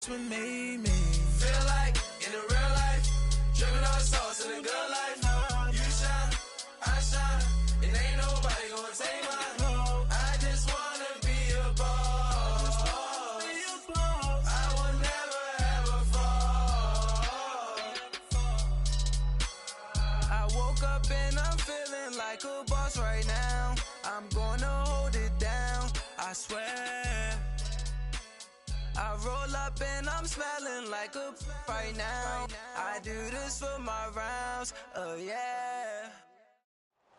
What made me feel like in the real life, dripping on sauce in the good life. You shine, I shine, and ain't nobody gonna take mine. I just wanna be a boss. I will never ever fall. I woke up and I'm feeling like a boss right now. I'm gonna hold it down, I swear. I roll up and I'm smelling like a right now. I do this for my rounds, oh yeah.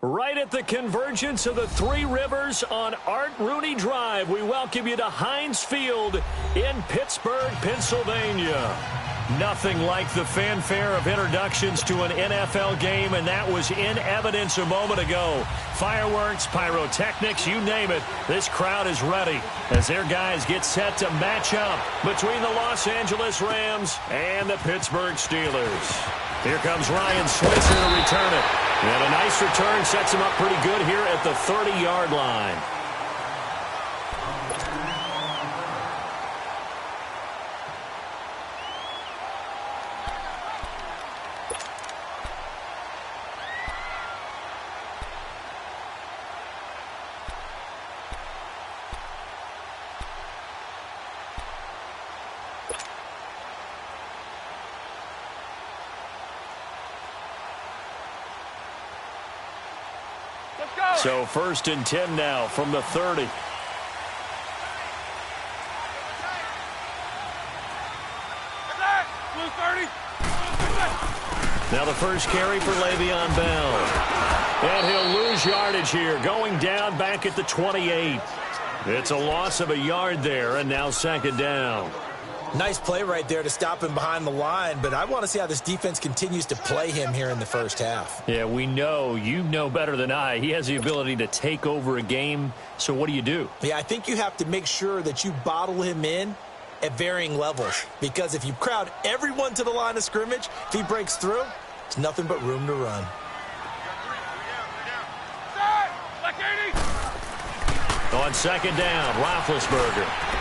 Right at the convergence of the Three Rivers on Art Rooney Drive, we welcome you to Heinz Field in Pittsburgh, Pennsylvania. Nothing like the fanfare of introductions to an NFL game, and that was in evidence a moment ago. Fireworks, pyrotechnics, you name it. This crowd is ready as their guys get set to match up between the Los Angeles Rams and the Pittsburgh Steelers. Here comes Ryan Switzer to return it. And a nice return sets him up pretty good here at the 30-yard line. So 1st and 10 now from the 30. Now the first carry for Le'Veon Bell. And he'll lose yardage here, going down back at the 28. It's a loss of a yard there, and now 2nd down. Nice play right there to stop him behind the line, but I want to see how this defense continues to play him here in the first half. Yeah, we know. You know better than I. He has the ability to take over a game, so what do? Yeah, I think you have to make sure that you bottle him in at varying levels, because if you crowd everyone to the line of scrimmage, if he breaks through, it's nothing but room to run. On 2nd down, Roethlisberger.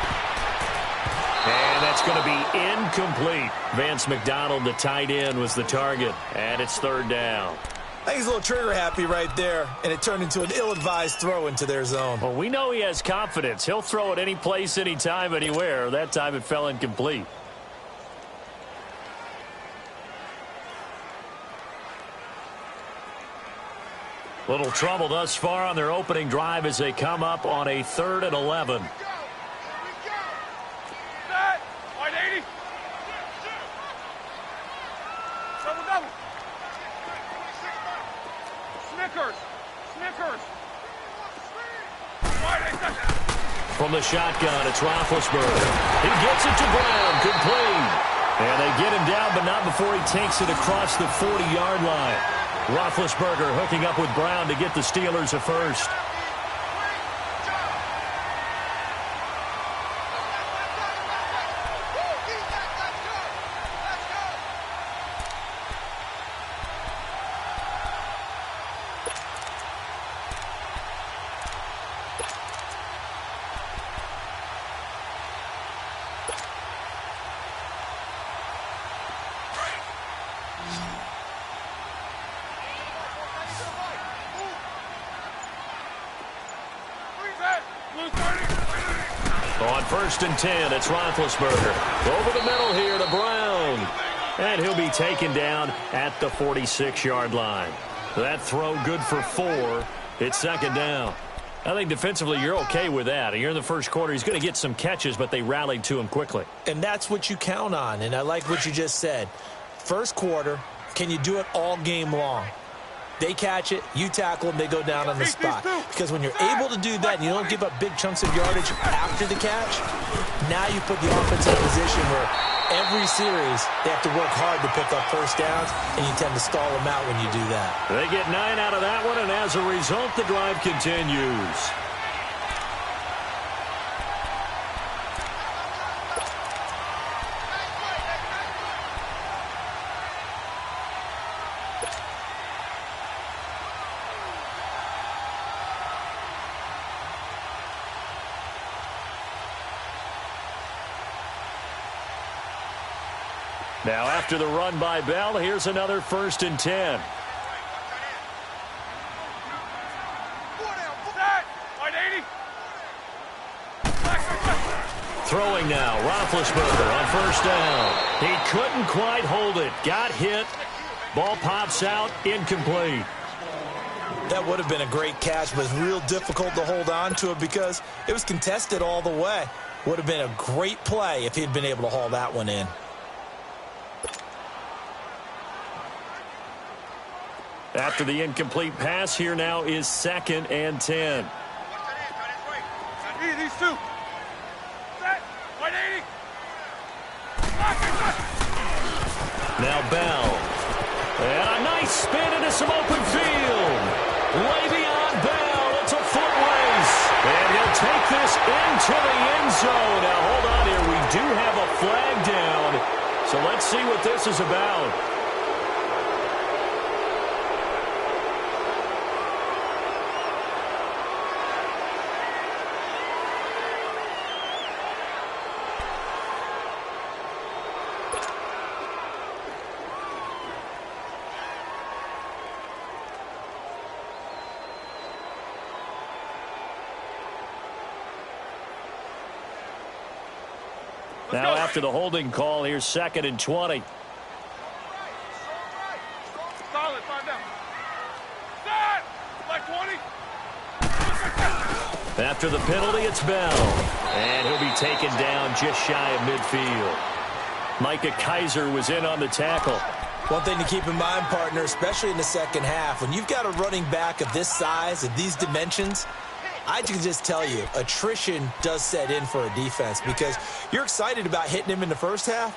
And that's going to be incomplete. Vance McDonald, the tight end, was the target. And it's 3rd down. I think he's a little trigger happy right there, and it turned into an ill-advised throw into their zone. Well, we know he has confidence. He'll throw it any place, anytime, anywhere. That time it fell incomplete. Little trouble thus far on their opening drive as they come up on a 3rd and 11. From the shotgun, it's Roethlisberger. He gets it to Brown, complete. And they get him down, but not before he takes it across the 40-yard line. Roethlisberger hooking up with Brown to get the Steelers a first. On 1st and 10, it's Roethlisberger. Over the middle here to Brown. And he'll be taken down at the 46-yard line. That throw good for 4. It's 2nd down. I think defensively you're okay with that. You're in the first quarter. He's going to get some catches, but they rallied to him quickly. And that's what you count on, and I like what you just said. First quarter, can you do it all game long? They catch it, you tackle them, they go down on the spot. Because when you're able to do that and you don't give up big chunks of yardage after the catch, now you put the offense in a position where every series they have to work hard to pick up first downs, and you tend to stall them out when you do that. They get 9 out of that one, and as a result, the drive continues. Now after the run by Bell, here's another 1st and 10. Throwing now, Roethlisberger on 1st down. He couldn't quite hold it. Got hit. Ball pops out, incomplete. That would have been a great catch, but it's real difficult to hold on to it because it was contested all the way. Would have been a great play if he'd been able to haul that one in. After the incomplete pass, here now is 2nd and 10. These two. Now Bell. And a nice spin into some open field. Way beyond Bell. It's a foot race. And he'll take this into the end zone. Now hold on here. We do have a flag down. So let's see what this is about. Now after the holding call, here's 2nd and 20. Solid, 5 down. Set! Like 20. After the penalty, it's Bell. And he'll be taken down just shy of midfield. Micah Kaiser was in on the tackle. One thing to keep in mind, partner, especially in the second half, when you've got a running back of this size, of these dimensions, I can just tell you, attrition does set in for a defense because you're excited about hitting him in the first half.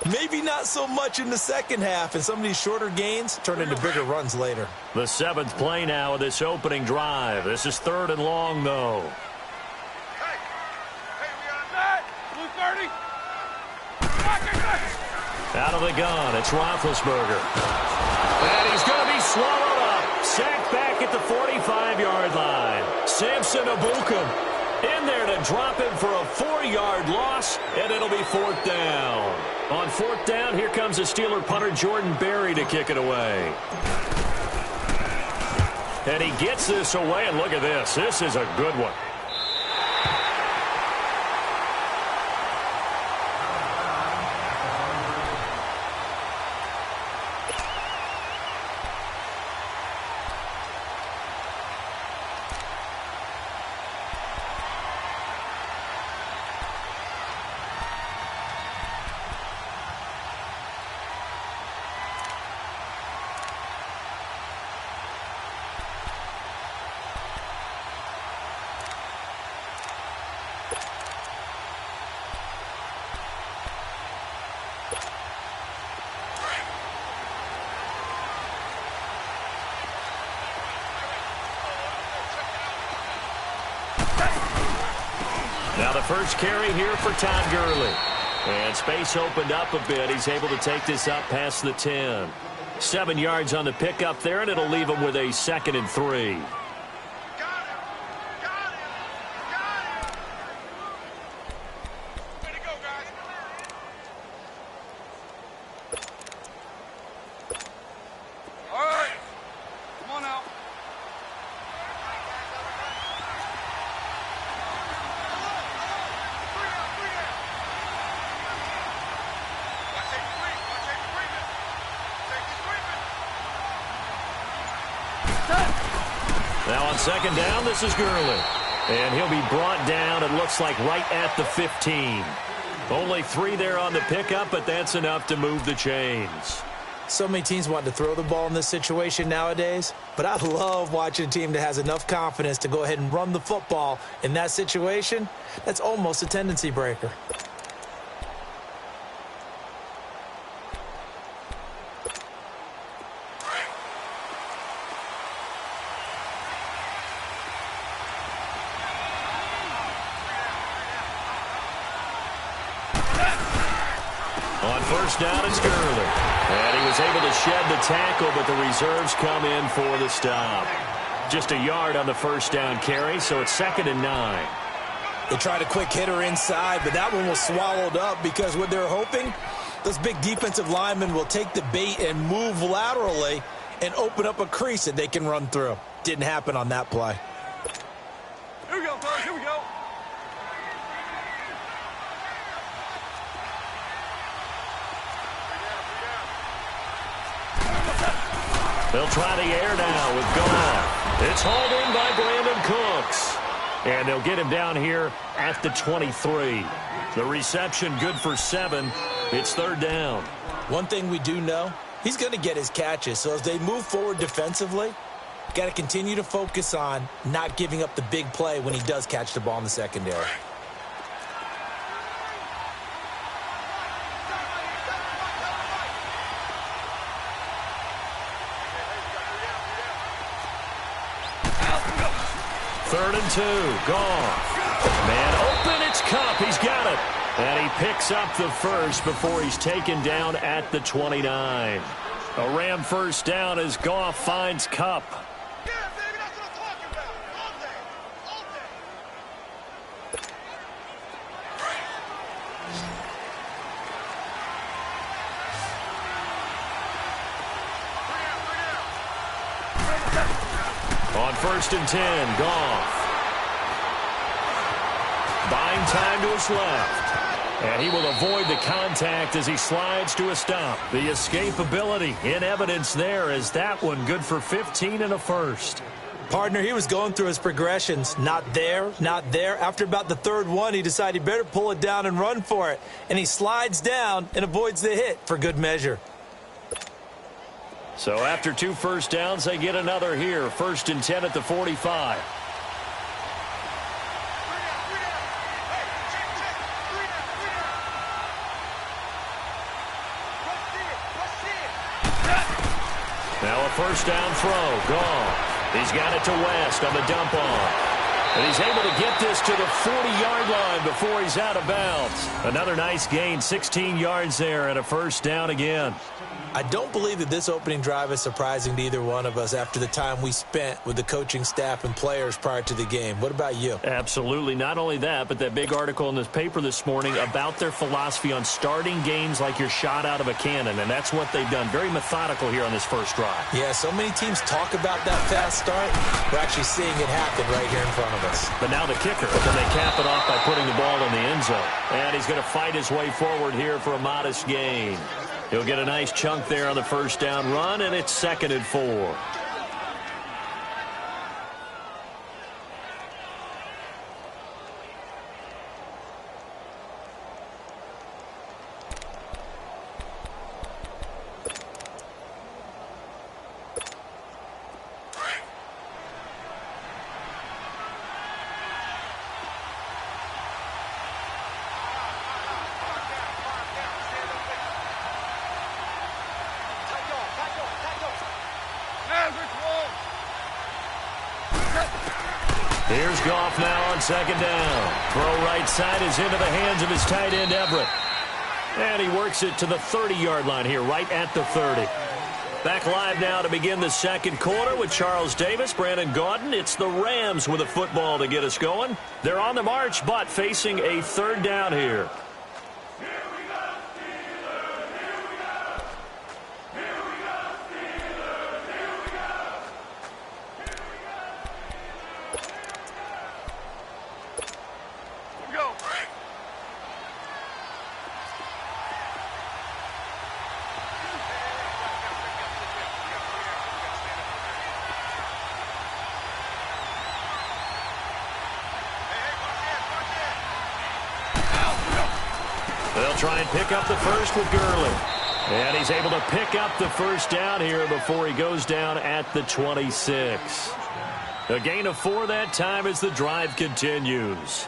Maybe not so much in the second half, and some of these shorter gains turn into bigger runs later. The 7th play now of this opening drive. This is 3rd and long, though. Hey, we got that. Blue 30. Out of the gun, it's Roethlisberger. And he's going to be swallowed up. Sacked back at the 45-yard line. Samson Ebukam in there to drop him for a 4-yard loss, and it'll be 4th down. On 4th down, here comes the Steeler punter Jordan Berry to kick it away. And he gets this away, and look at this. This is a good one. Now the first carry here for Todd Gurley. And space opened up a bit. He's able to take this up past the 10. 7 yards on the pickup there, and it'll leave him with a 2nd and 3. Now on 2nd down, this is Gurley. And he'll be brought down, it looks like, right at the 15. Only 3 there on the pickup, but that's enough to move the chains. So many teams want to throw the ball in this situation nowadays, but I love watching a team that has enough confidence to go ahead and run the football in that situation. That's almost a tendency breaker. On 1st down, it's Gurley. And he was able to shed the tackle, but the reserves come in for the stop. Just a yard on the 1st down carry, so it's 2nd and 9. They tried a quick hitter inside, but that one was swallowed up because what they're hoping, Those big defensive linemen will take the bait and move laterally and open up a crease that they can run through. Didn't happen on that play. Here we go, fellas. Here we go. They'll try the air now with Goff. It's hauled in by Brandon Cooks. And they'll get him down here at the 23. The reception good for 7. It's third down. One thing we do know, he's going to get his catches. So as they move forward defensively, got to continue to focus on not giving up the big play when he does catch the ball in the secondary. Third and 2. Goff. Man open, it's Kupp. He's got it. And he picks up the first before he's taken down at the 29. A Ram first down as Goff finds Kupp. Yeah, baby, that's what I'm talking about. All day. All day. On first and 10, Goff. Buying time to his left. And he will avoid the contact as he slides to a stop. The escapability in evidence there as that one good for 15 and a first. Partner, he was going through his progressions. Not there, not there. After about the third one, he decided he better pull it down and run for it. And he slides down and avoids the hit for good measure. So after 2 first downs, they get another here. First and 10 at the 45. Now a first down throw. Goff. He's got it to West on the dump off. And he's able to get this to the 40-yard line before he's out of bounds. Another nice gain, 16 yards there and a first down again. I don't believe that this opening drive is surprising to either one of us after the time we spent with the coaching staff and players prior to the game. What about you? Absolutely. Not only that, but that big article in this paper this morning about their philosophy on starting games like you're shot out of a cannon, and that's what they've done. Very methodical here on this first drive. Yeah, so many teams talk about that fast start. We're actually seeing it happen right here in front of us. But now the kicker, can they cap it off by putting the ball in the end zone? And he's going to fight his way forward here for a modest gain. He'll get a nice chunk there on the first down run, and it's 2nd and 4. Here's Goff now on 2nd down. Throw right side is into the hands of his tight end, Everett. And he works it to the 30-yard line here, right at the 30. Back live now to begin the second quarter with Charles Davis, Brandon Gaudin. It's the Rams with a football to get us going. They're on the march, but facing a third down here. They'll try and pick up the first with Gurley. And he's able to pick up the first down here before he goes down at the 26. A gain of 4 that time as the drive continues.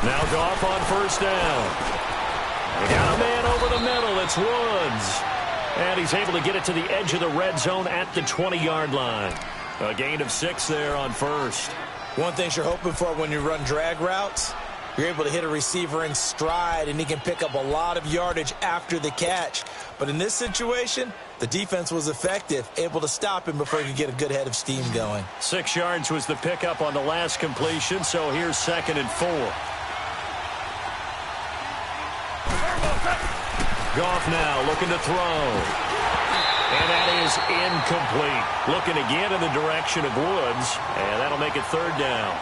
Now Goff on first down. They got a man over the middle. It's Woods. And he's able to get it to the edge of the red zone at the 20-yard line. A gain of 6 there on first. One thing you're hoping for when you run drag routes, you're able to hit a receiver in stride, and he can pick up a lot of yardage after the catch. But in this situation, the defense was effective, able to stop him before he could get a good head of steam going. 6 yards was the pickup on the last completion, so here's 2nd and 4. Goff now looking to throw. And that is incomplete. Looking again in the direction of Woods, and that'll make it 3rd down.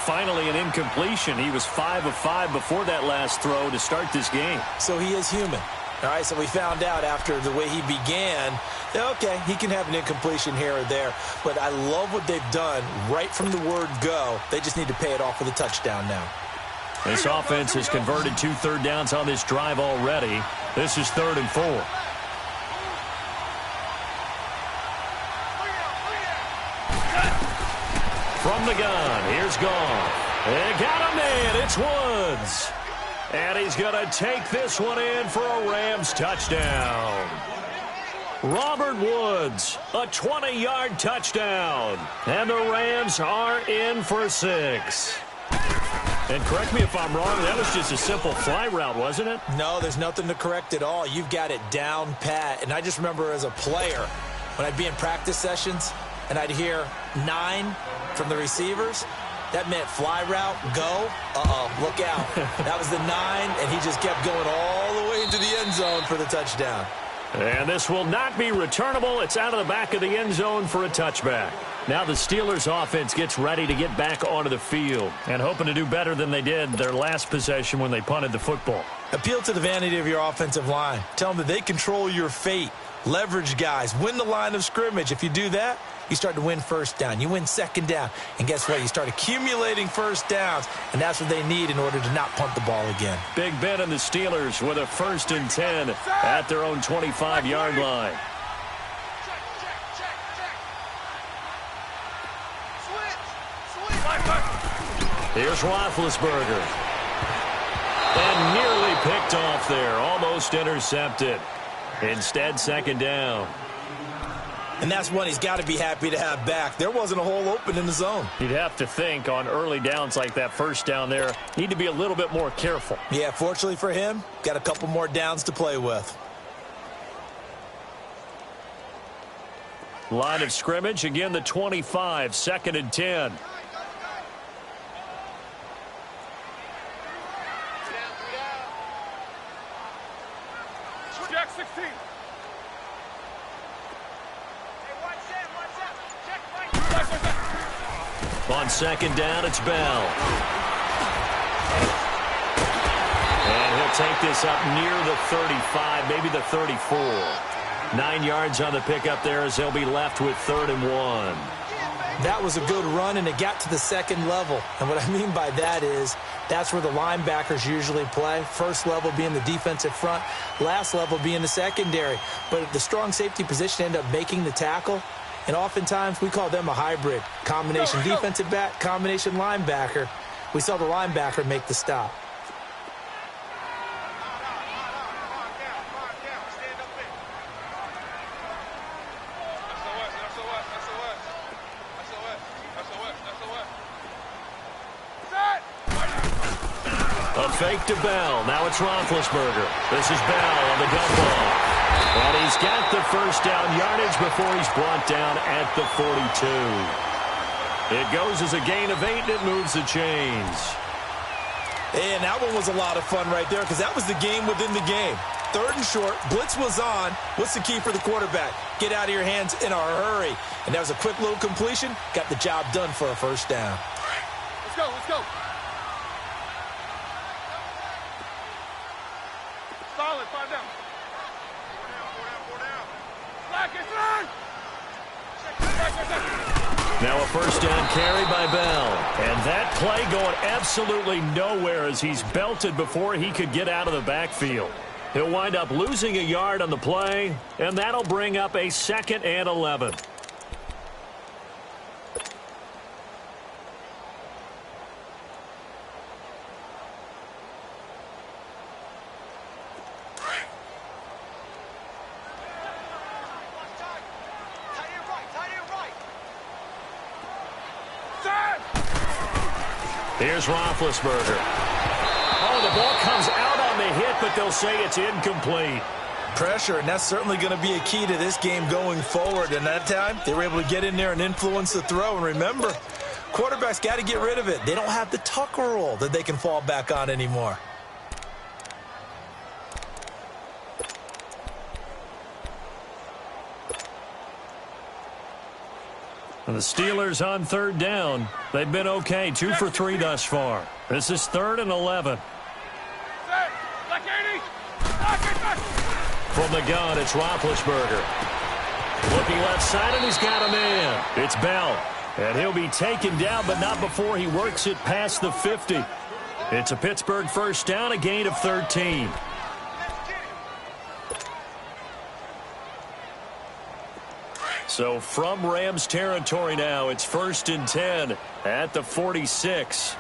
Finally an incompletion. He was 5 of 5 before that last throw to start this game. So he is human. All right, so we found out after the way he began, okay, he can have an incompletion here or there. But I love what they've done right from the word go. They just need to pay it off with a touchdown now. This offense has converted 2 third downs on this drive already. This is 3rd and 4. From the gun, here's Goff. They got him in. It's Woods. And he's going to take this one in for a Rams touchdown. Robert Woods, a 20-yard touchdown. And the Rams are in for 6. And correct me if I'm wrong, that was just a simple fly route, wasn't it? No, there's nothing to correct at all. You've got it down pat. And I just remember as a player, when I'd be in practice sessions, and I'd hear 9 from the receivers, that meant fly route, go, look out. That was the 9, and he just kept going all the way into the end zone for the touchdown. And this will not be returnable. It's out of the back of the end zone for a touchback. Now the Steelers' offense gets ready to get back onto the field and hoping to do better than they did their last possession when they punted the football. Appeal to the vanity of your offensive line. Tell them that they control your fate. Leverage guys. Win the line of scrimmage. If you do that, you start to win first down. You win 2nd down. And guess what? You start accumulating first downs. And that's what they need in order to not punt the ball again. Big Ben and the Steelers with a 1st and 10 at their own 25-yard line. Here's Roethlisberger. And nearly picked off there. Almost intercepted. Instead, 2nd down. And that's one he's got to be happy to have back. There wasn't a hole open in the zone. You'd have to think on early downs like that 1st down there, need to be a little bit more careful. Yeah, fortunately for him, got a couple more downs to play with. Line of scrimmage, again the 25, 2nd and 10. Jack 16. On 2nd down, it's Bell. And he'll take this up near the 35, maybe the 34. 9 yards on the pickup there as they'll be left with 3rd and 1. That was a good run, and it got to the 2nd level. And what I mean by that is that's where the linebackers usually play. 1st level being the defensive front, last level being the secondary. But the strong safety position ended up making the tackle. And oftentimes we call them a hybrid. Combination defensive back, combination linebacker. We saw the linebacker make the stop. A fake to Bell. Now it's Roethlisberger. This is Bell on the dump off. And he's got the 1st down yardage before he's brought down at the 42. It goes as a gain of 8, and it moves the chains. And that one was a lot of fun right there because that was the game within the game. 3rd and short, blitz was on. What's the key for the quarterback? Get out of your hands in a hurry. And that was a quick little completion. Got the job done for a 1st down. Let's go, let's go. Solid, 5 down. 4 down. Now a 1st down carry by Bell. And that play going absolutely nowhere as he's belted before he could get out of the backfield. He'll wind up losing a yard on the play, and that'll bring up a 2nd and 11. Here's Roethlisberger. Oh, the ball comes out on the hit, but they'll say it's incomplete. Pressure, and that's certainly going to be a key to this game going forward. And that time, they were able to get in there and influence the throw. And remember, quarterbacks got to get rid of it. They don't have the tuck rule that they can fall back on anymore. And the Steelers on third down. They've been okay, 2 for 3 thus far. This is 3rd and 11. From the gun, it's Roethlisberger. Looking left side, and he's got a man. It's Bell. And he'll be taken down, but not before he works it past the 50. It's a Pittsburgh first down, a gain of 13. So from Rams territory now, it's 1st and 10 at the 46.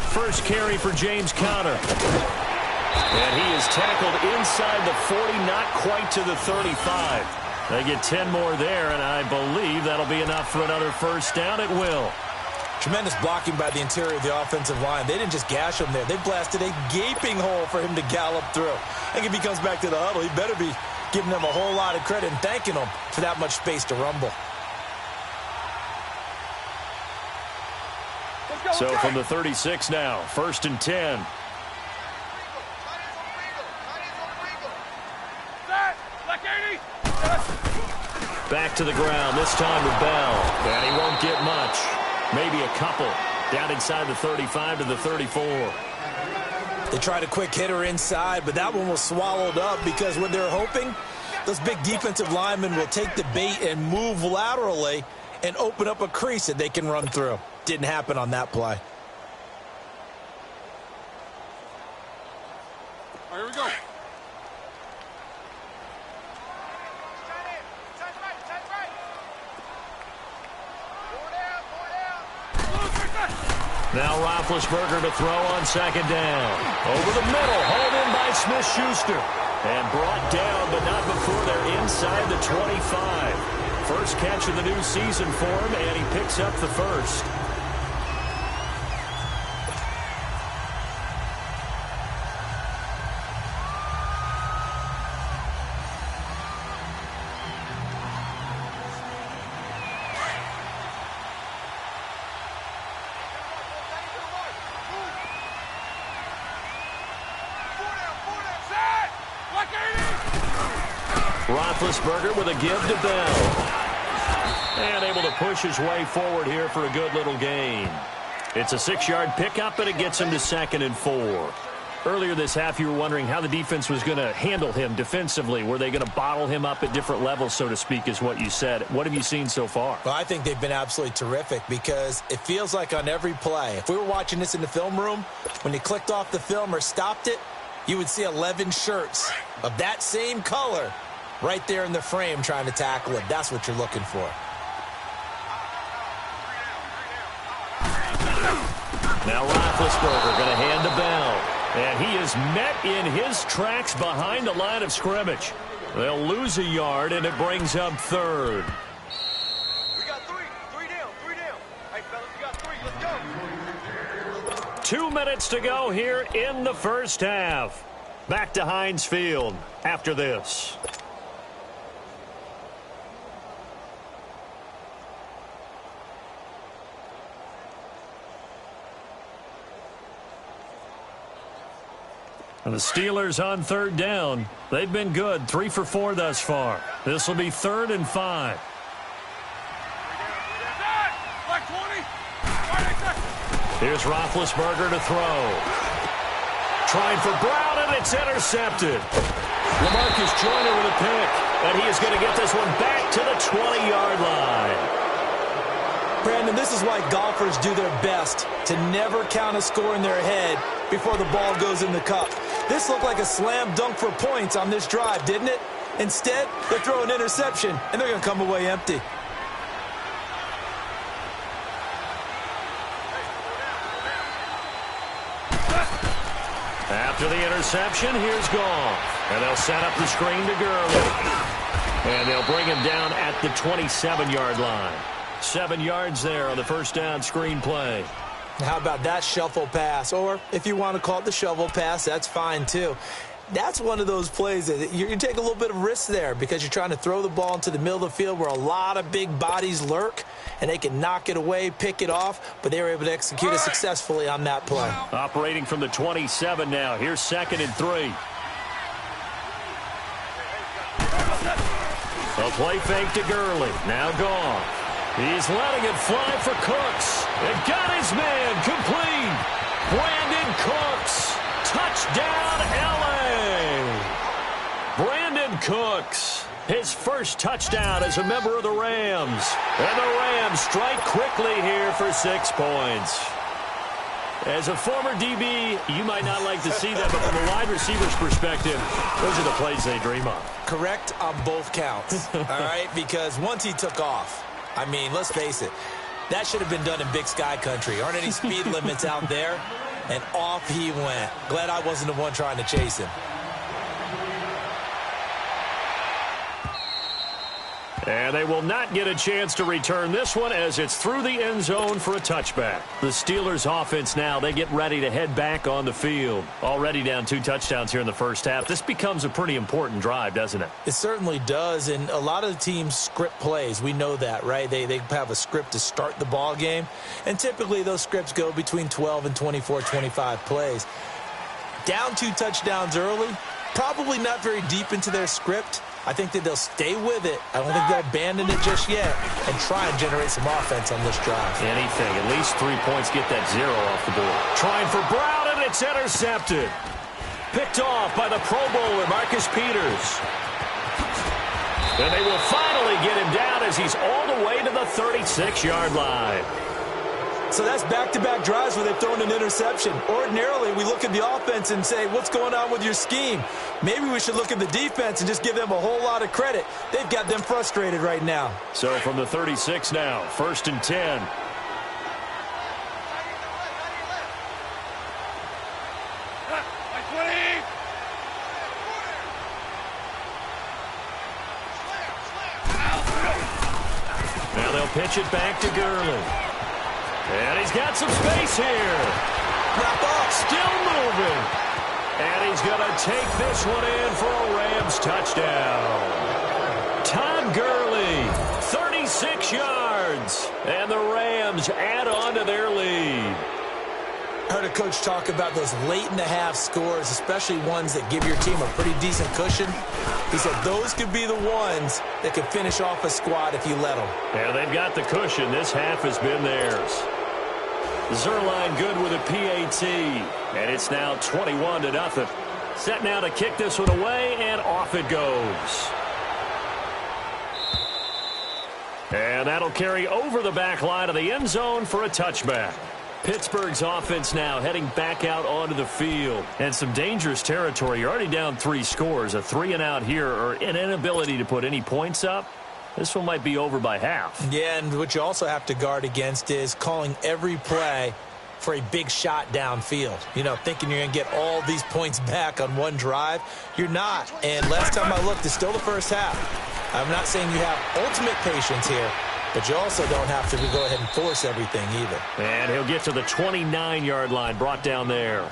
First carry for James Conner. And he is tackled inside the 40, not quite to the 35. They get 10 more there, and I believe that'll be enough for another first down. It will. Tremendous blocking by the interior of the offensive line. They didn't just gash him there. They blasted a gaping hole for him to gallop through. I think if he comes back to the huddle, he better be giving them a whole lot of credit and thanking them for that much space to rumble. So from the 36 now, 1st and 10. Back to the ground, this time with Bell. And he won't get much. Maybe a couple. Down inside the 35 to the 34. They tried a quick hitter inside, but that one was swallowed up because what they're hoping, those big defensive linemen will take the bait and move laterally and open up a crease that they can run through. Didn't happen on that play. All right, here we go. Now Roethlisberger to throw on 2nd down. Over the middle, hauled in by Smith-Schuster. And brought down, but not before they're inside the 25. First catch of the new season for him, and he picks up the first. Roethlisberger with a give to Bell. And able to push his way forward here for a good little gain. It's a 6-yard pickup, and it gets him to 2nd and 4. Earlier this half, you were wondering how the defense was going to handle him defensively. Were they going to bottle him up at different levels, so to speak, is what you said. What have you seen so far? Well, I think they've been absolutely terrific because it feels like on every play, if we were watching this in the film room, when you clicked off the film or stopped it, you would see 11 shirts of that same color right there in the frame trying to tackle it. That's what you're looking for. Now Roethlisberger going to hand to Bell. And he is met in his tracks behind the line of scrimmage. They'll lose a yard, and it brings up 3rd. We got 3. 3 down. 3 down. Hey, fellas, we got 3. Let's go. 2 minutes to go here in the first half. Back to Heinz Field after this. And the Steelers on 3rd down. They've been good, 3 for 4 thus far. This will be 3rd and 5. Here's Roethlisberger to throw. Trying for Brown, and it's intercepted. LaMarcus Joyner with a pick, and he is going to get this one back to the 20-yard line. Brandon, this is why golfers do their best to never count a score in their head before the ball goes in the cup. This looked like a slam dunk for points on this drive, didn't it? Instead, they throw an interception, and they're going to come away empty. After the interception, here's Goff. And they'll set up the screen to Gurley. And they'll bring him down at the 27-yard line. 7 yards there on the first down screen play. How about that shuffle pass? Or if you want to call it the shovel pass, that's fine too. That's one of those plays that you take a little bit of risk there because you're trying to throw the ball into the middle of the field where a lot of big bodies lurk, and they can knock it away, pick it off, but they were able to execute it successfully on that play. Operating from the 27 now. Here's 2nd and 3. A play fake to Gurley. Now gone. He's letting it fly for Cooks. It got his man complete. Brandon Cooks. Touchdown, L.A. Brandon Cooks, his first touchdown as a member of the Rams. And the Rams strike quickly here for 6 points. As a former DB, you might not like to see that, but from a wide receiver's perspective, those are the plays they dream of. Correct on both counts, all right? Because once he took off, I mean, let's face it, that should have been done in Big Sky country. Aren't any speed limits out there? And off he went. Glad I wasn't the one trying to chase him. And they will not get a chance to return this one as it's through the end zone for a touchback. The Steelers offense now, they get ready to head back on the field. Already down 2 touchdowns here in the first half. This becomes a pretty important drive, doesn't it? It certainly does, and a lot of the teams script plays. We know that, right? They have a script to start the ball game, and typically those scripts go between 12 and 24, 25 plays. Down 2 touchdowns early, probably not very deep into their script. I think that they'll stay with it. I don't think they'll abandon it just yet and try and generate some offense on this drive. Anything. At least 3 points. Get that 0 off the board. Trying for Brown, and it's intercepted. Picked off by the Pro Bowler, Marcus Peters. And they will finally get him down as he's all the way to the 36-yard line. So that's back-to-back drives where they've thrown an interception. Ordinarily, we look at the offense and say, what's going on with your scheme? Maybe we should look at the defense and just give them a whole lot of credit. They've got them frustrated right now. So from the 36 now, 1st and 10. Now they'll pitch it back to Gurley. And he's got some space here. Wrap up. Still moving. And he's going to take this one in for a Rams touchdown. Todd Gurley, 36 yards. And the Rams add on to their lead. I heard a coach talk about those late-in-the-half scores, especially ones that give your team a pretty decent cushion. He said those could be the ones that could finish off a squad if you let them. Yeah, they've got the cushion. This half has been theirs. Zerline good with a PAT. And it's now 21-0. Set now to kick this one away, and off it goes. And that'll carry over the back line of the end zone for a touchback. Pittsburgh's offense now heading back out onto the field. And some dangerous territory. You're already down 3 scores. A 3-and-out here, or an inability to put any points up. This one might be over by half. Yeah, and what you also have to guard against is calling every play for a big shot downfield. You know, thinking you're going to get all these points back on one drive. You're not. And last time I looked, it's still the first half. I'm not saying you have ultimate patience here, but you also don't have to go ahead and force everything either. And he'll get to the 29-yard line, brought down there.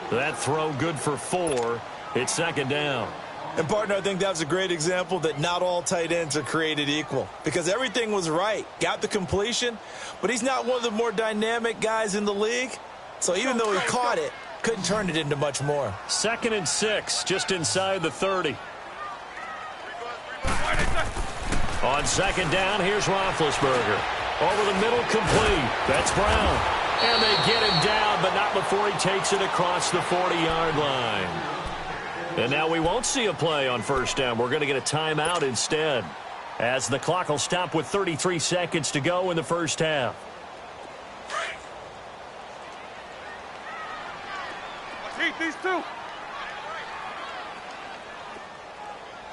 That throw good for 4. It's 2nd down. And, partner, I think that was a great example that not all tight ends are created equal. Because everything was right. Got the completion, but he's not one of the more dynamic guys in the league. So even though he caught it, couldn't turn it into much more. 2nd and 6, just inside the 30. On 2nd down, here's Roethlisberger. Over the middle, complete. That's Brown. And they get him down, but not before he takes it across the 40-yard line. And now we won't see a play on 1st down. We're going to get a timeout instead, as the clock will stop with 33 seconds to go in the first half. Let's eat these 2.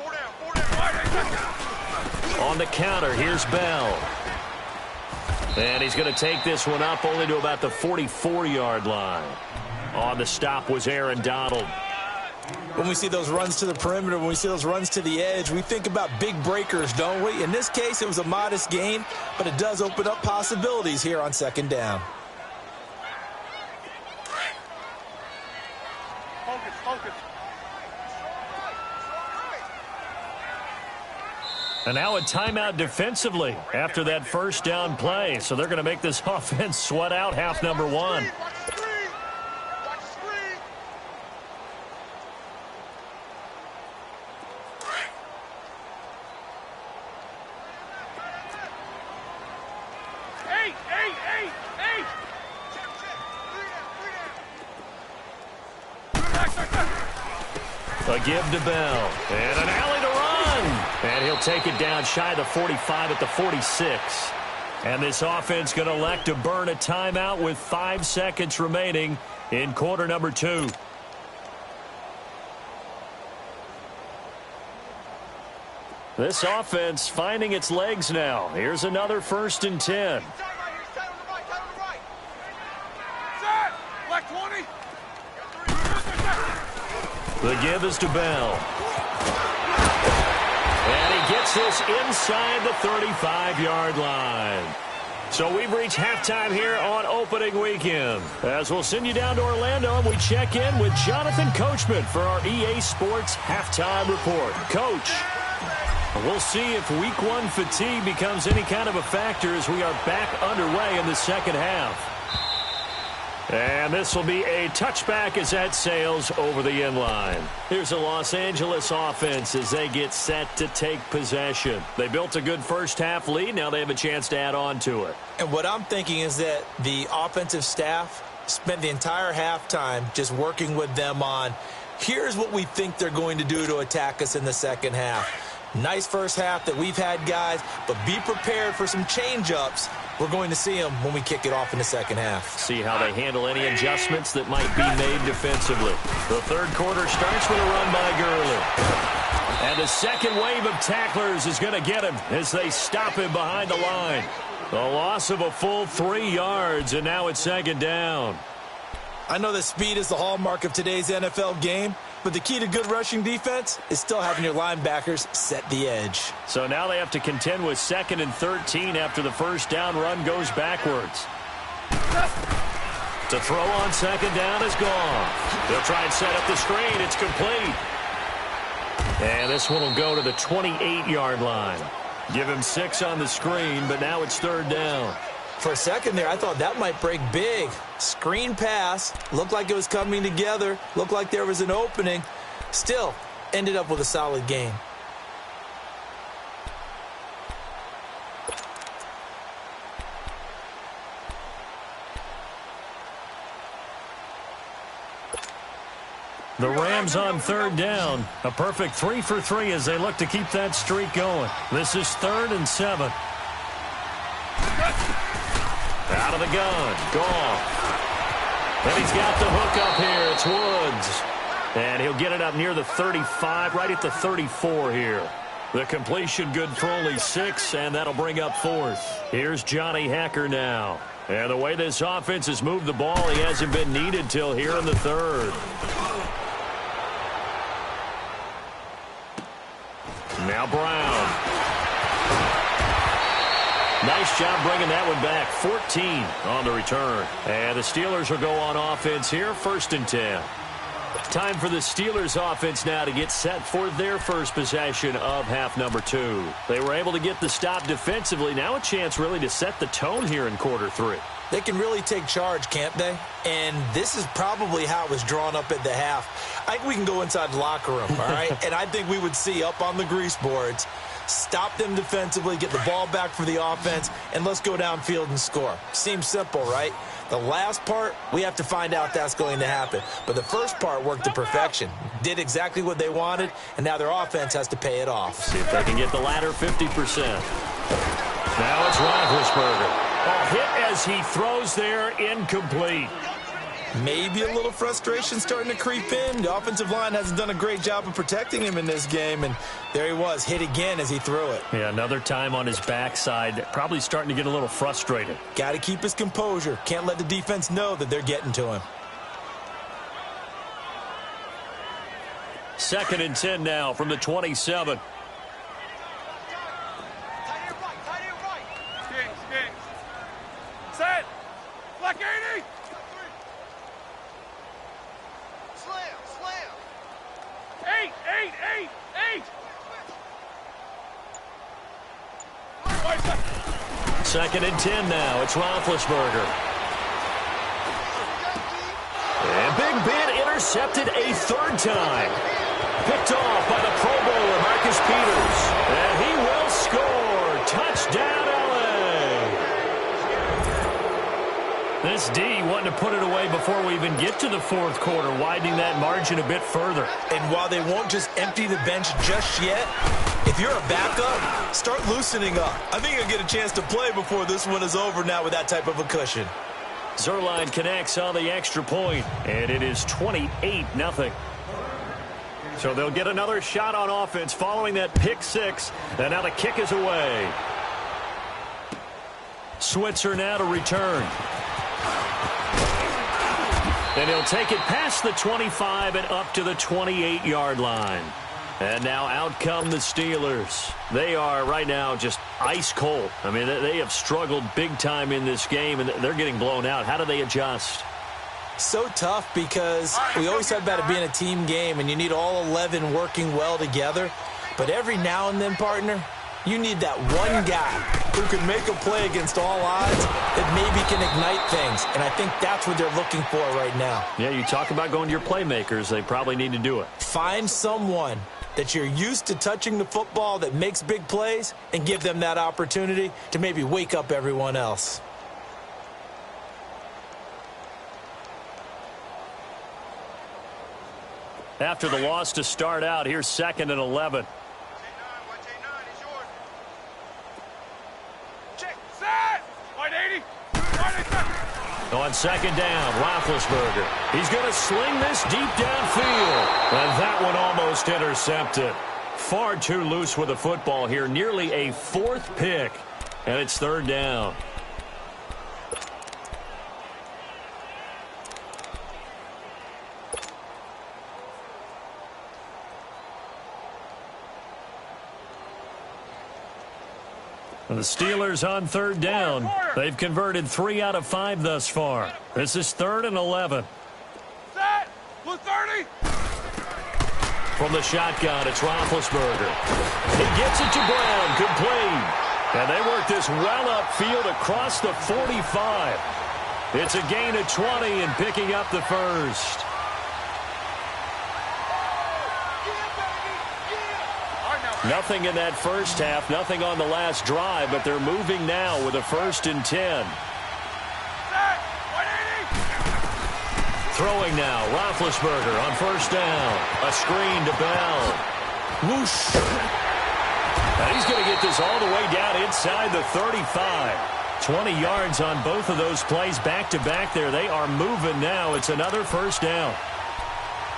4 down. On the counter, here's Bell. And he's going to take this one up only to about the 44-yard line. On the stop was Aaron Donald. when we see those runs to the perimeter, when we see those runs to the edge, we think about big breakers, don't we? In this case, it was a modest gain, but it does open up possibilities here on second down. Focus, focus. And now a timeout defensively after that first down play. So they're going to make this offense sweat out half number one. A give to Bell. And an alley to run. And he'll take it down shy of the 45 at the 46. And this offense going to elect to burn a timeout with 5 seconds remaining in quarter number 2. This offense finding its legs now. Here's another 1st and 10. The give is to Bell. And he gets this inside the 35-yard line. So we've reached halftime here on opening weekend. As we'll send you down to Orlando, and we check in with Jonathan Coachman for our EA Sports halftime report. Coach, we'll see if week 1 fatigue becomes any kind of a factor as we are back underway in the second half. And this will be a touchback as that sails over the end line. Here's a Los Angeles offense as they get set to take possession. They built a good first half lead. Now they have a chance to add on to it. And what I'm thinking is that the offensive staff spent the entire halftime just working with them on, here's what we think they're going to do to attack us in the second half. Nice first half that we've had, guys, but be prepared for some change-ups. We're going to see them when we kick it off in the second half. See how they handle any adjustments that might be made defensively. The third quarter starts with a run by Gurley. And the second wave of tacklers is going to get him as they stop him behind the line. The loss of a full 3 yards, and now it's second down. I know that speed is the hallmark of today's NFL game, but the key to good rushing defense is still having your linebackers set the edge. So now they have to contend with 2nd and 13 after the first down run goes backwards. To throw on second down is gone. They'll try and set up the screen. It's complete. And this one will go to the 28-yard line. Give him 6 on the screen, but now it's third down. For a second there, I thought that might break big. Screen pass. Looked like it was coming together. Looked like there was an opening. Still, ended up with a solid game. The Rams on third down. A perfect 3 for 3 as they look to keep that streak going. This is 3rd and 7. Out of the gun. Goff. And he's got the hook up here. It's Woods. And he'll get it up near the 35, right at the 34 here. The completion good for only 6, and that'll bring up 4th. Here's Johnny Hacker now. And the way this offense has moved the ball, he hasn't been needed till here in the 3rd. Now Brown. Nice job bringing that one back. 14 on the return. And the Steelers will go on offense here, 1st and 10. Time for the Steelers offense now to get set for their first possession of half number 2. They were able to get the stop defensively. Now a chance really to set the tone here in quarter 3. They can really take charge, can't they? And this is probably how it was drawn up at the half. I think we can go inside the locker room, all right? And I think we would see up on the grease boards, stop them defensively, get the ball back for the offense, and let's go downfield and score. Seems simple, right? The last part, we have to find out if that's going to happen. But the first part worked to perfection. Did exactly what they wanted, and now their offense has to pay it off. See if they can get the latter 50%. Now it's Roethlisberger. A hit as he throws there, incomplete. Maybe a little frustration starting to creep in. The offensive line hasn't done a great job of protecting him in this game, and there he was, hit again as he threw it. Yeah, another time on his backside, probably starting to get a little frustrated. Got to keep his composure. Can't let the defense know that they're getting to him. 2nd and 10 now from the 27. Tight end right. Skins. Set. Black 80. Slam. 8. 2nd and 10 now. It's Roethlisberger. And Big Ben intercepted a 3rd time. Picked off by the Pro Bowler, Marcus Peters. And he will score. Touchdown, LA. This D wanting to put it away before we even get to the 4th quarter, widening that margin a bit further. And while they won't just empty the bench just yet, if you're a backup, start loosening up. I think you'll get a chance to play before this one is over now with that type of a cushion. Zerline connects on the extra point, and it is 28-0. So they'll get another shot on offense following that pick 6, and now the kick is away. Switzer now to return. And he'll take it past the 25 and up to the 28-yard line. And now out come the Steelers. They are right now just ice cold. I mean, they have struggled big time in this game, and they're getting blown out. How do they adjust? So tough because we always talk about it being a team game, and you need all 11 working well together. But every now and then, partner, you need that one guy who can make a play against all odds that maybe can ignite things. And I think that's what they're looking for right now. Yeah, you talk about going to your playmakers. They probably need to do it. Find someone that you're used to touching the football that makes big plays and give them that opportunity to maybe wake up everyone else. After the loss to start out, here's 2nd and 11. On 2nd down, Roethlisberger. He's going to sling this deep downfield. And that one almost intercepted. Far too loose with the football here. Nearly a 4th pick. And it's 3rd down. And the Steelers on 3rd down. They've converted 3 out of 5 thus far. This is 3rd and 11. Set. Blue 30. From the shotgun, it's Roethlisberger. He gets it to Brown, complete. And they work this well upfield across the 45. It's a gain of 20 and picking up the 1st. Nothing in that first half, nothing on the last drive, but they're moving now with a 1st and 10. Throwing now, Roethlisberger on 1st down. A screen to Bell. Whoosh. And he's going to get this all the way down inside the 35. 20 yards on both of those plays back-to-back there. They are moving now. It's another 1st down.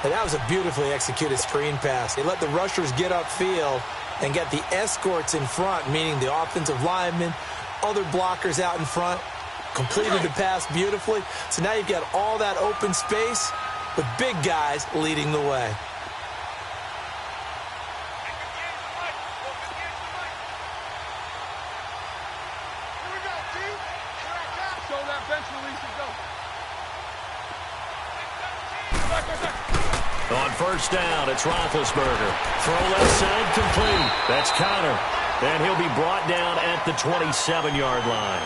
And that was a beautifully executed screen pass. They let the rushers get upfield and get the escorts in front, meaning the offensive linemen, other blockers out in front, completed the pass beautifully. So now you've got all that open space with big guys leading the way. On 1st down, it's Roethlisberger. Throw left side, complete. That's Connor. And he'll be brought down at the 27-yard line.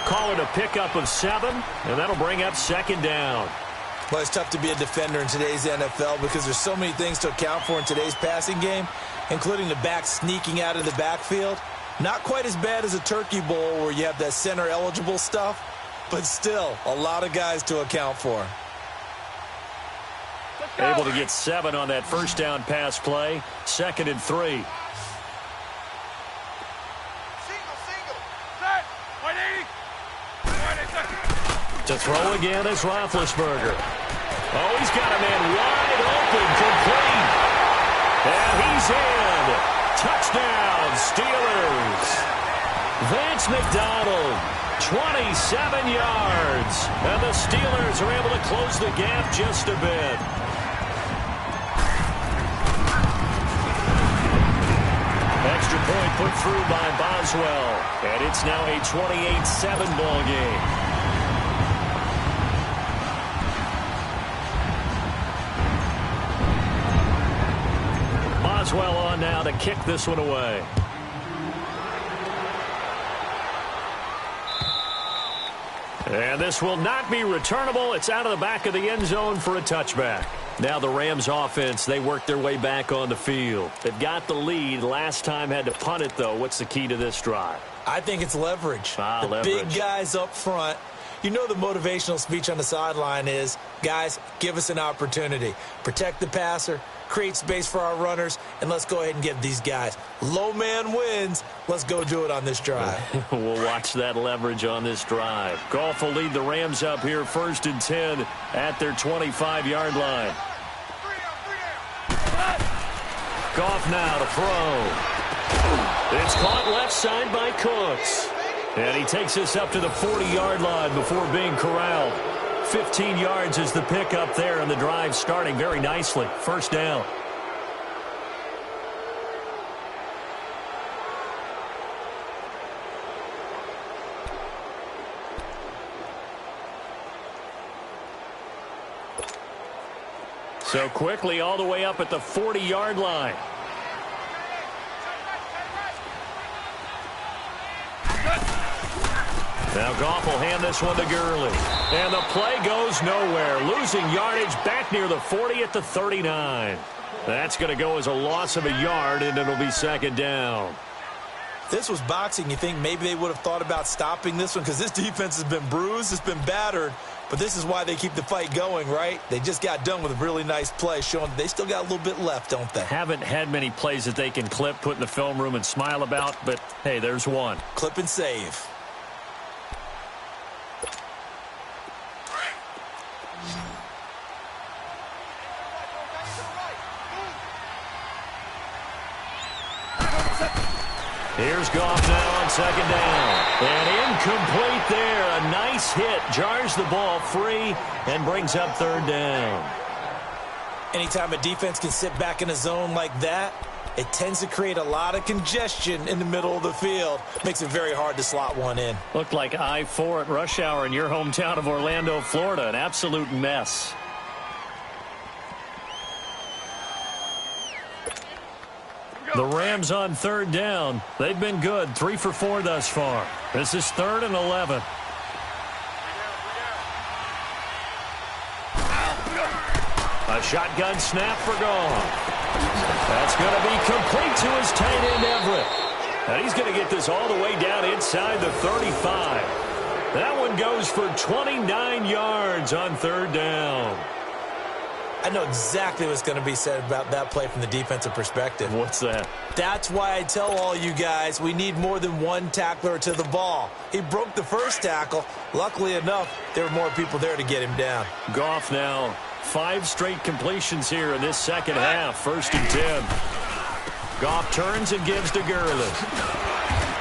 Call it a pickup of 7, and that'll bring up 2nd down. Well, it's tough to be a defender in today's NFL because there's so many things to account for in today's passing game, including the back sneaking out of the backfield. Not quite as bad as a turkey bowl where you have that center-eligible stuff, but still a lot of guys to account for. Able to get 7 on that 1st down pass play. 2nd and 3. To throw again is Roethlisberger. Oh, he's got a man wide open, complete. And he's in. Touchdown, Steelers. Vance McDonald, 27 yards. And the Steelers are able to close the gap just a bit. Extra point put through by Boswell. And it's now a 28-7 ball game. Boswell on now to kick this one away. And this will not be returnable. It's out of the back of the end zone for a touchback. Now the Rams offense, they work their way back on the field. They've got the lead. Last time had to punt it, though. What's the key to this drive? I think it's leverage. Leverage. Big guys up front. You know the motivational speech on the sideline is, guys, give us an opportunity. Protect the passer, create space for our runners, and let's go ahead and get these guys. Low man wins. Let's go do it on this drive. We'll watch that leverage on this drive. Goff will lead the Rams up here 1st and 10 at their 25-yard line. Goff now to throw. It's caught left side by Cooks. And he takes this up to the 40-yard line before being corralled. 15 yards is the pickup there, and the drive starting very nicely. 1st down. So quickly all the way up at the 40-yard line. Now Goff will hand this one to Gurley. And the play goes nowhere. Losing yardage back near the 40 at the 39. That's going to go as a loss of a yard, and it'll be 2nd down. This was boxing. You think maybe they would have thought about stopping this one because this defense has been bruised, it's been battered, but this is why they keep the fight going, right? They just got done with a really nice play, showing they still got a little bit left, don't they? Haven't had many plays that they can clip, put in the film room, and smile about, but, hey, there's one. Clip and save. Here's Goff now on 2nd down. And incomplete there. A nice hit. Jars the ball free and brings up 3rd down. Anytime a defense can sit back in a zone like that, it tends to create a lot of congestion in the middle of the field. Makes it very hard to slot one in. Looked like I-4 at rush hour in your hometown of Orlando, Florida. An absolute mess. The Rams on 3rd down. They've been good. 3 for 4 thus far. This is 3rd and 11. A shotgun snap for Goff. That's going to be complete to his tight end, Everett. And he's going to get this all the way down inside the 35. That one goes for 29 yards on 3rd down. I know exactly what's going to be said about that play from the defensive perspective. What's that? That's why I tell all you guys we need more than one tackler to the ball. He broke the first tackle. Luckily enough, there were more people there to get him down. Goff now 5 straight completions here in this 2nd half. 1st and 10. Goff turns and gives to Gurley.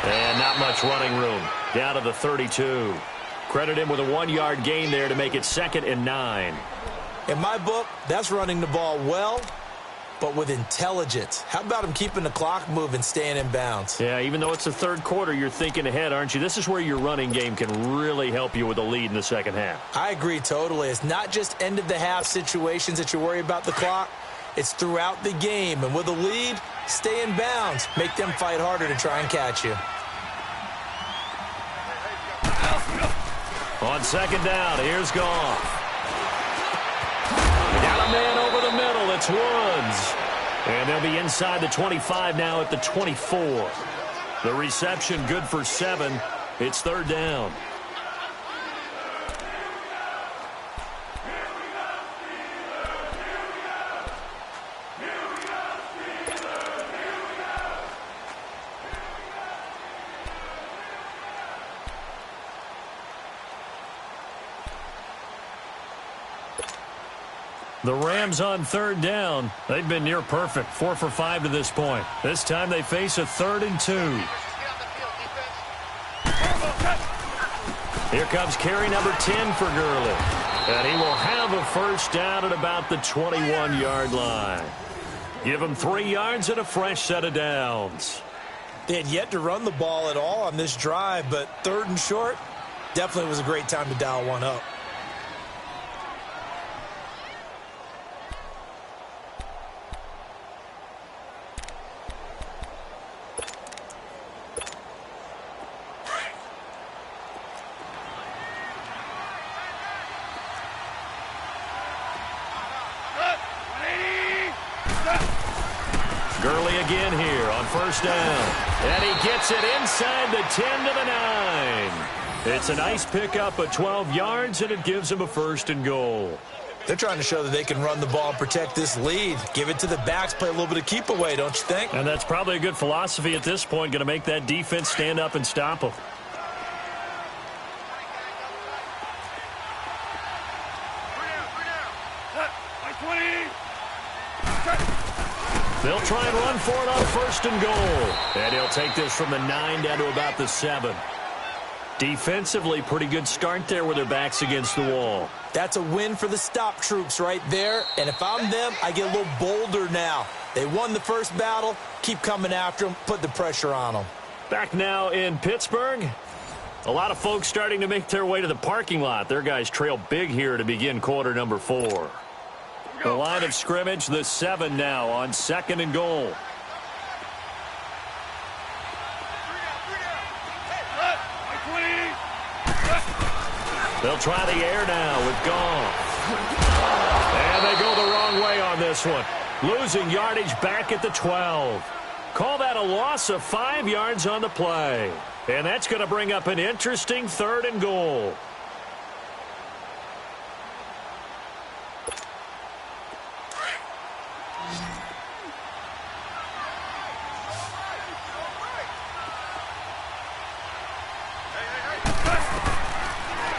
And not much running room. Down to the 32. Credit him with a 1-yard gain there to make it 2nd and 9. In my book, that's running the ball well, but with intelligence. How about him keeping the clock moving, staying in bounds? Yeah, even though it's the 3rd quarter, you're thinking ahead, aren't you? This is where your running game can really help you with a lead in the 2nd half. I agree totally. It's not just end-of-the-half situations that you worry about the clock. It's throughout the game. And with a lead, stay in bounds. Make them fight harder to try and catch you. On 2nd down, here's Goff. Got a man over the middle. It's Woods. And they'll be inside the 25 now at the 24. The reception good for 7. It's 3rd down. The Rams on 3rd down. They've been near perfect. 4 for 5 to this point. This time they face a 3rd and 2. Here comes carry number 10 for Gurley. And he will have a 1st down at about the 21-yard line. Give him 3 yards and a fresh set of downs. They had yet to run the ball at all on this drive, but 3rd and short, definitely was a great time to dial one up. Gurley again here on 1st down. And he gets it inside the 10 to the 9. It's a nice pickup of 12 yards, and it gives them a 1st and goal. They're trying to show that they can run the ball and protect this lead. Give it to the backs, play a little bit of keep away, don't you think? And that's probably a good philosophy at this point, going to make that defense stand up and stop them. They'll try and run for it on 1st and goal. And he'll take this from the 9 down to about the 7. Defensively, pretty good start there with their backs against the wall. That's a win for the stop troops right there. And if I'm them, I get a little bolder now. They won the first battle. Keep coming after them. Put the pressure on them. Back now in Pittsburgh. A lot of folks starting to make their way to the parking lot. Their guys trail big here to begin quarter number 4. The line of scrimmage, the 7 now on 2nd and goal. They'll try the air now with Goff. And they go the wrong way on this one. Losing yardage back at the 12. Call that a loss of 5 yards on the play. And that's going to bring up an interesting 3rd and goal.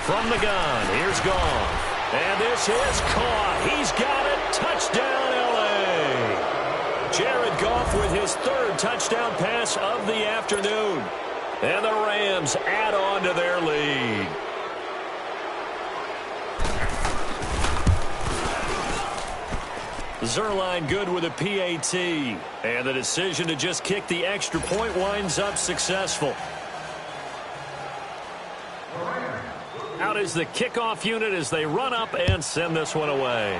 From the gun, here's Goff. And this is caught. He's got it. Touchdown, L.A. Jared Goff with his 3rd touchdown pass of the afternoon. And the Rams add on to their lead. Zerline good with a PAT. And the decision to just kick the extra point winds up successful. Out is the kickoff unit as they run up and send this one away.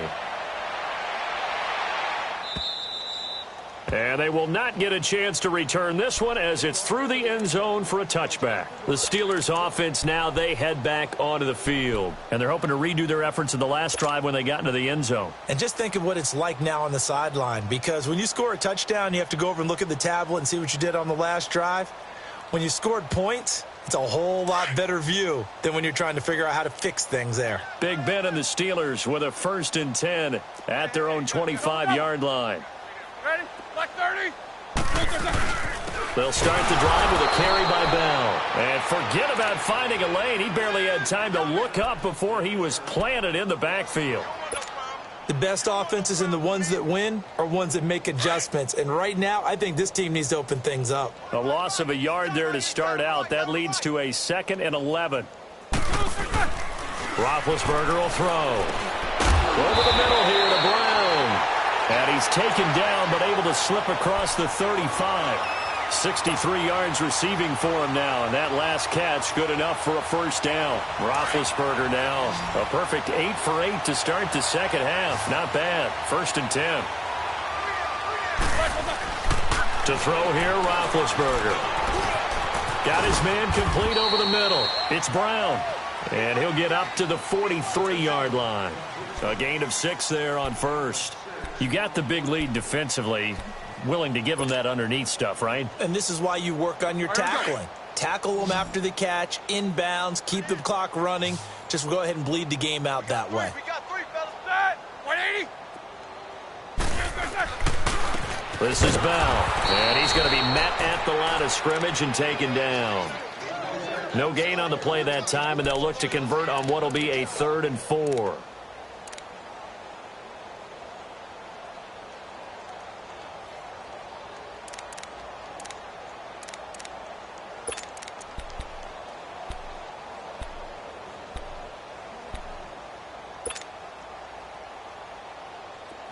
And they will not get a chance to return this one as it's through the end zone for a touchback. The Steelers offense now, they head back onto the field. And they're hoping to redo their efforts in the last drive when they got into the end zone. And just think of what it's like now on the sideline, because when you score a touchdown, you have to go over and look at the tablet and see what you did on the last drive. When you scored points, it's a whole lot better view than when you're trying to figure out how to fix things there. Big Ben and the Steelers with a 1st and 10 at their own 25-yard line. Ready? Black 30. They'll start the drive with a carry by Bell. And forget about finding a lane. He barely had time to look up before he was planted in the backfield. The best offenses and the ones that win are ones that make adjustments. And right now, I think this team needs to open things up. A loss of a yard there to start out. That leads to a 2nd and 11. Roethlisberger will throw. Over the middle here to Brown. And he's taken down but able to slip across the 35. 63 yards receiving for him now, and that last catch good enough for a 1st down. Roethlisberger now a perfect 8 for 8 to start the second half. Not bad. 1st and 10. To throw here, Roethlisberger. Got his man complete over the middle. It's Brown. And he'll get up to the 43-yard line. A gain of 6 there on 1st. You got the big lead defensively. Willing to give them that underneath stuff, right? And this is why you work on your tackling. Tackle them after the catch, inbounds, keep the clock running. Just go ahead and bleed the game out that way. We got 3, fellas. Set. 180. This is Bell. And he's going to be met at the line of scrimmage and taken down. No gain on the play that time, and they'll look to convert on what will be a 3rd and 4.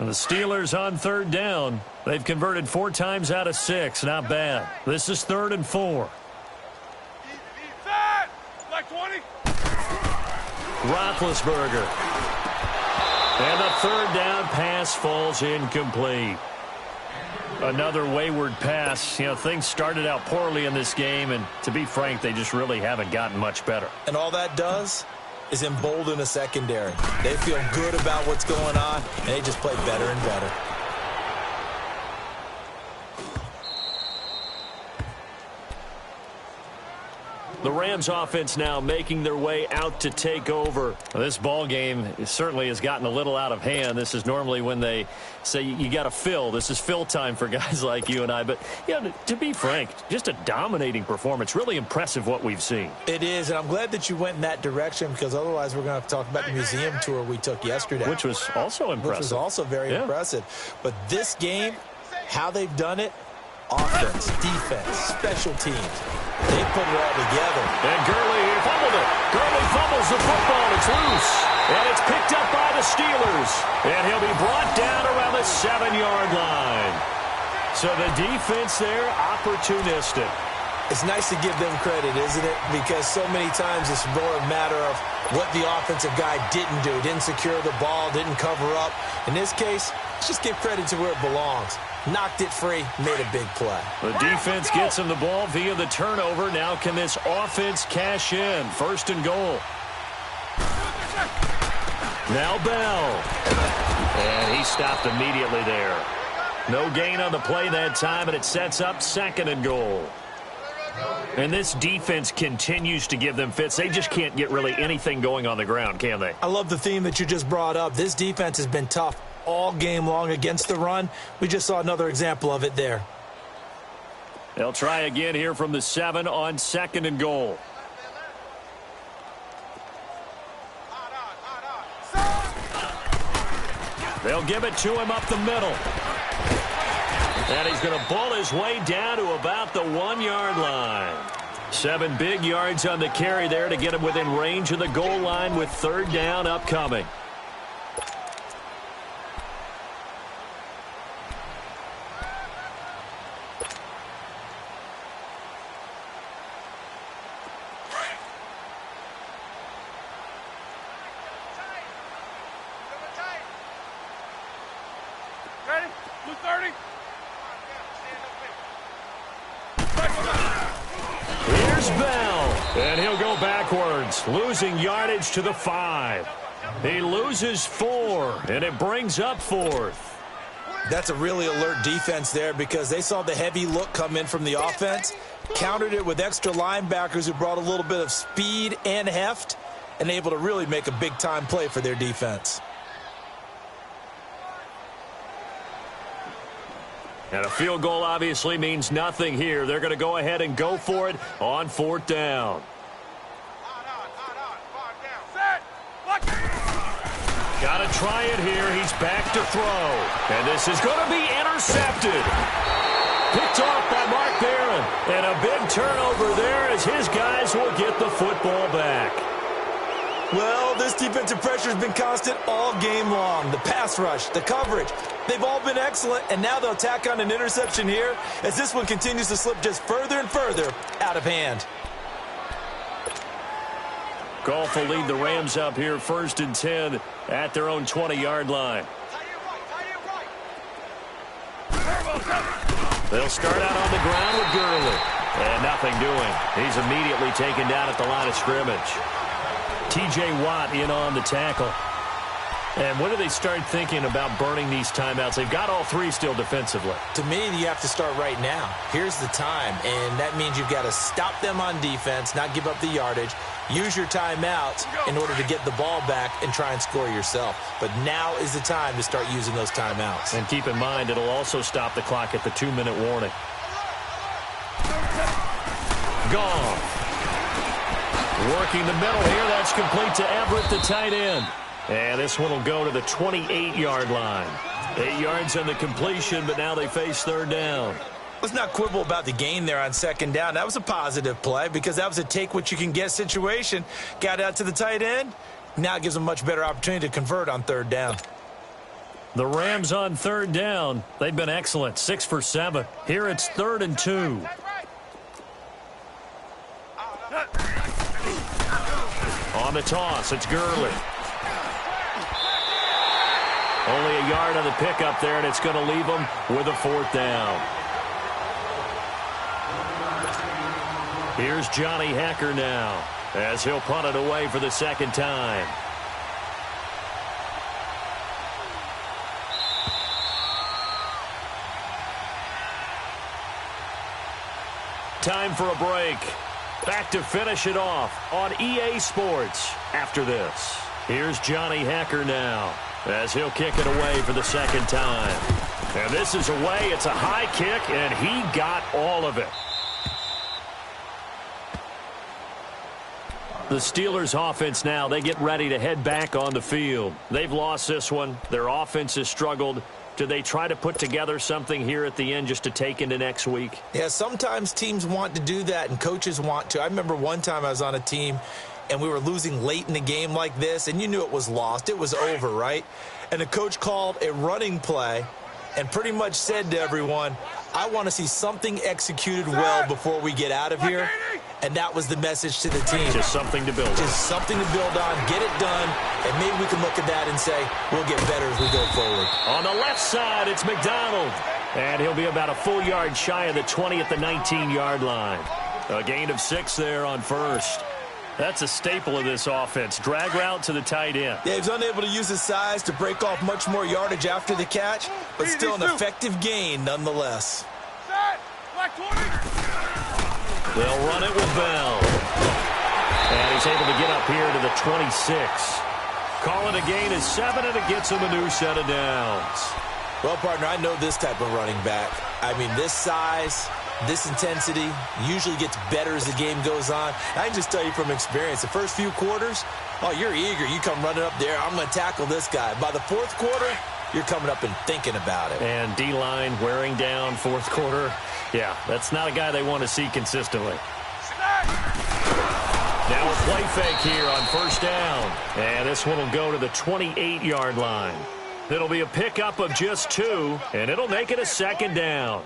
And the Steelers on third down. They've converted 4 times out of 6. Not bad. This is 3rd and 4. Like 20. Roethlisberger. And the 3rd down pass falls incomplete. Another wayward pass. You know, things started out poorly in this game, and to be frank, they just really haven't gotten much better. And all that does is embolden a secondary. They feel good about what's going on, and they just play better and better. The Rams offense now making their way out to take over. This ball game certainly has gotten a little out of hand. This is normally when they say you got to fill. This is fill time for guys like you and I. But, you know, to be frank, just a dominating performance. Really impressive what we've seen. It is, and I'm glad that you went in that direction because otherwise we're going to have to talk about the museum tour we took yesterday. Which was also impressive. Which was also very impressive. But this game, how they've done it, offense, defense, special teams, they put it all together. And Gurley fumbled it. Gurley fumbles the football. It's loose. And it's picked up by the Steelers. And he'll be brought down around the 7-yard line. So the defense there, opportunistic. It's nice to give them credit, isn't it? Because so many times it's more a matter of what the offensive guy didn't do. Didn't secure the ball, didn't cover up. In this case, let's just give credit to where it belongs. Knocked it free, made a big play. The defense gets him the ball via the turnover. Now can this offense cash in? 1st and goal. Now Bell. And he stopped immediately there. No gain on the play that time, and it sets up 2nd and goal. And this defense continues to give them fits. They just can't get really anything going on the ground, can they? I love the theme that you just brought up. This defense has been tough all game long against the run. We just saw another example of it there. They'll try again here from the 7 on 2nd and goal. They'll give it to him up the middle. And he's going to ball his way down to about the 1-yard line. 7 big yards on the carry there to get him within range of the goal line with 3rd down upcoming. Ready? Blue 30. Here's Bell, and he'll go backwards, losing yardage to the 5. He loses 4, and it brings up 4th. That's a really alert defense there because they saw the heavy look come in from the offense, countered it with extra linebackers who brought a little bit of speed and heft, and able to really make a big-time play for their defense. And a field goal obviously means nothing here. They're going to go ahead and go for it on 4th down. Got to try it here. He's back to throw. And this is going to be intercepted. Picked off by Mark Barron. And a big turnover there as his guys will get the football back. Well, this defensive pressure has been constant all game long. The pass rush, the coverage, they've all been excellent, and now they'll tack on an interception here as this one continues to slip just further and further out of hand. Goff will lead the Rams up here 1st and 10 at their own 20-yard line. They'll start out on the ground with Gurley. And nothing doing. He's immediately taken down at the line of scrimmage. T.J. Watt in on the tackle. And when do they start thinking about burning these timeouts? They've got all 3 still defensively. To me, you have to start right now. Here's the time, and that means you've got to stop them on defense, not give up the yardage, use your timeouts in order to get the ball back and try and score yourself. But now is the time to start using those timeouts. And keep in mind, it'll also stop the clock at the 2-minute warning. Gone. Working the middle here. That's complete to Everett, the tight end. And this one will go to the 28-yard line. 8 yards on the completion, but now they face 3rd down. Let's not quibble about the gain there on 2nd down. That was a positive play because that was a take-what-you-can-get situation. Got out to the tight end. Now it gives them a much better opportunity to convert on 3rd down. The Rams on third down. They've been excellent, 6 for 7. Here it's 3rd and 2. On the toss, it's Gurley. Only a yard on the pickup there, and it's going to leave them with a 4th down. Here's Johnny Hacker now, as he'll punt it away for the 2nd time. Time for a break. Back to finish it off on EA Sports after this. Here's Johnny Hacker now, as he'll kick it away for the 2nd time. And this is away. It's a high kick, and he got all of it. The Steelers' offense now, they get ready to head back on the field. They've lost this one. Their offense has struggled. Do they try to put together something here at the end just to take into next week? Yeah, sometimes teams want to do that and coaches want to. I remember one time I was on a team and we were losing late in the game like this, and you knew it was lost. It was over, right? And the coach called a running play and pretty much said to everyone, I want to see something executed well before we get out of here. And that was the message to the team. Just something to build on. Just something to build on, get it done, and maybe we can look at that and say, we'll get better as we go forward. On the left side, it's McDonald. And he'll be about a full yard shy of the 20 at the 19-yard line. A gain of 6 there on first. That's a staple of this offense. Drag route to the tight end. Yeah, he's unable to use his size to break off much more yardage after the catch, but still an effective gain nonetheless. They'll run it with Bell. And he's able to get up here to the 26. Call it a gain of 7, and it gets him a new set of downs. Well, partner, I know this type of running back. I mean, this size, this intensity usually gets better as the game goes on. I can just tell you from experience, the first few quarters, oh, you're eager. You come running up there, I'm going to tackle this guy. By the 4th quarter, you're coming up and thinking about it. And D-line wearing down 4th quarter. Yeah, that's not a guy they want to see consistently. Now a play fake here on 1st down. And this one will go to the 28-yard line. It'll be a pickup of just 2, and it'll make it a 2nd down.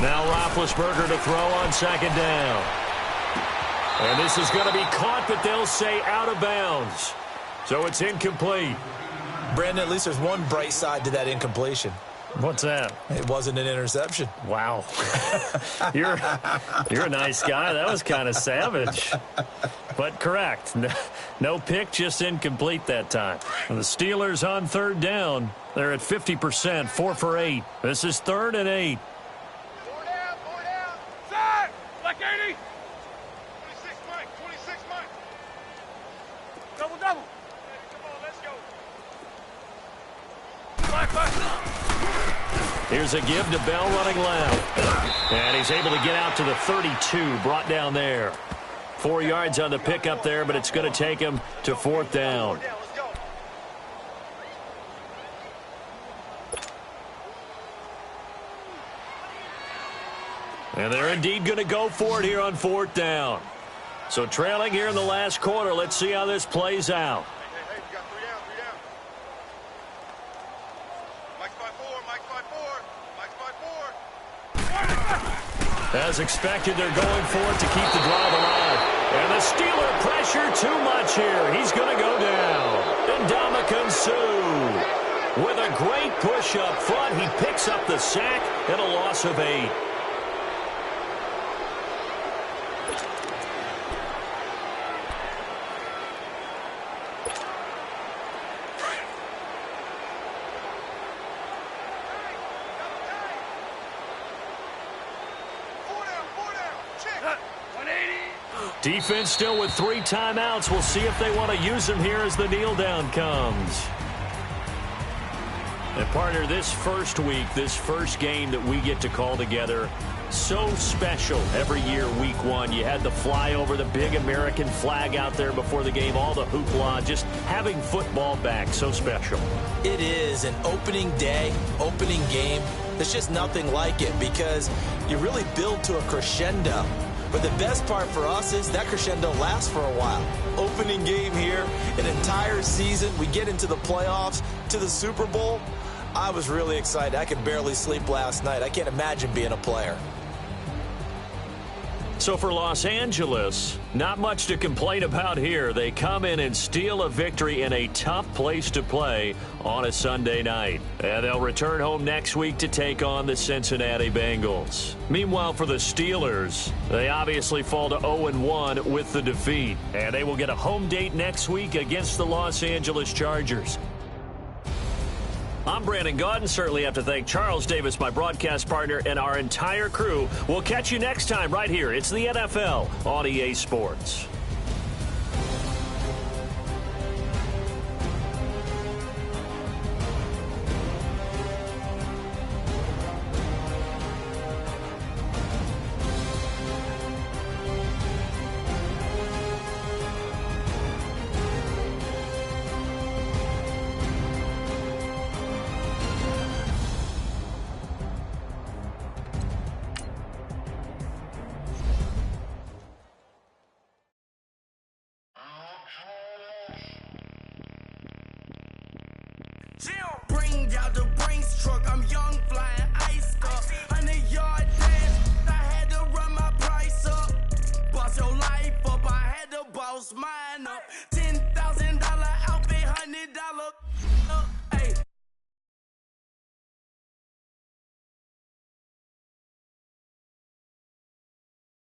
Now Roethlisberger to throw on 2nd down. And this is going to be caught, but they'll say out of bounds. So it's incomplete. Brandon, at least there's one bright side to that incompletion. What's that? It wasn't an interception. Wow. You're a nice guy. That was kind of savage. But correct. No pick, just incomplete that time. And the Steelers on 3rd down. They're at 50%, 4 for 8. This is 3rd and 8. Here's a give to Bell running left. And he's able to get out to the 32, brought down there. 4 yards on the pickup there, but it's going to take him to 4th down. And they're indeed going to go for it here on 4th down. So trailing here in the last quarter, let's see how this plays out. Hey, we got 3 down, 3 down. Mike's by 4, Mike's by 4, Mike's by 4. As expected, they're going for it to keep the drive alive. And the Steeler pressure too much here. He's going to go down. And Ndamukong Suh, with a great push up front, he picks up the sack and a loss of 8. Defense still with 3 timeouts. We'll see if they want to use them here as the kneel down comes. And Partner, this first week, this first game that we get to call together, so special every year, week one. You had the flyover, the big American flag out there before the game, all the hoopla, just having football back, so special. It is an opening day, opening game. There's just nothing like it because you really build to a crescendo. But the best part for us is that crescendo lasts for a while. Opening game here, an entire season. We get into the playoffs, to the Super Bowl. I was really excited. I could barely sleep last night. I can't imagine being a player. So for Los Angeles, not much to complain about here. They come in and steal a victory in a tough place to play on a Sunday night. And they'll return home next week to take on the Cincinnati Bengals. Meanwhile, for the Steelers, they obviously fall to 0-1 with the defeat. And they will get a home date next week against the Los Angeles Chargers. I'm Brandon Gaudin. Certainly have to thank Charles Davis, my broadcast partner, and our entire crew. We'll catch you next time right here. It's the NFL on EA Sports. Bring out the Brinks truck, I'm young, flying ice up. 100-yard dash, I had to run my price up. Boss your life up, I had to boss mine up.